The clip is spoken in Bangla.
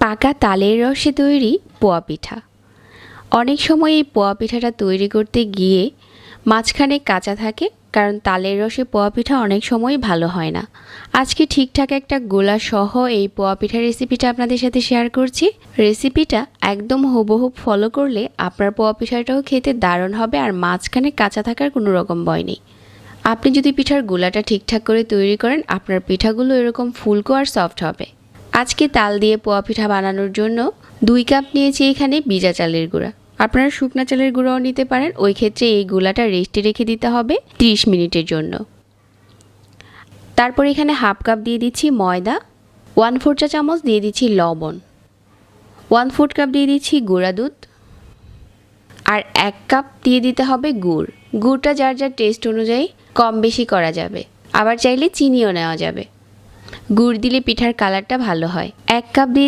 পাকা তালের রসে তৈরি পোয়া পিঠা। অনেক সময় এই পোয়া পিঠাটা তৈরি করতে গিয়ে মাঝখানে কাঁচা থাকে, কারণ তালের রসে পোয়া পিঠা অনেক সময় ভালো হয় না। আজকে ঠিকঠাক একটা গোলা সহ এই পোয়া পিঠার রেসিপিটা আপনাদের সাথে শেয়ার করছি। রেসিপিটা একদম হুবহু ফলো করলে আপনার পোয়া পিঠাটাও খেতে দারুণ হবে, আর মাঝখানে কাঁচা থাকার কোনো রকম ভয় নেই। আপনি যদি পিঠার গোলাটা ঠিকঠাক করে তৈরি করেন, আপনার পিঠাগুলো এরকম ফুলকো আর সফট হবে। আজকে তাল দিয়ে পোয়া পিঠা বানানোর জন্য 2 কাপ নিয়েছি এখানে ভিজা চালের গুঁড়া। আপনারা শুকনা চালের গুঁড়াও নিতে পারেন। ওই ক্ষেত্রে এই গুঁড়াটা রেস্টে রেখে দিতে হবে 30 মিনিটের জন্য। তারপর এখানে হাফ কাপ দিয়ে দিচ্ছি ময়দা, 1/4 চা চামচ দিয়ে দিচ্ছি লবণ, 1/4 কাপ দিয়ে দিচ্ছি গুঁড়া দুধ, আর 1 কাপ দিয়ে দিতে হবে গুড়। গুড়টা যার যার টেস্ট অনুযায়ী কম বেশি করা যাবে, আবার চাইলে চিনিও নেওয়া যাবে। গুড় দিলে পিঠার কালারটা ভালো হয়। 1 কাপ দিয়ে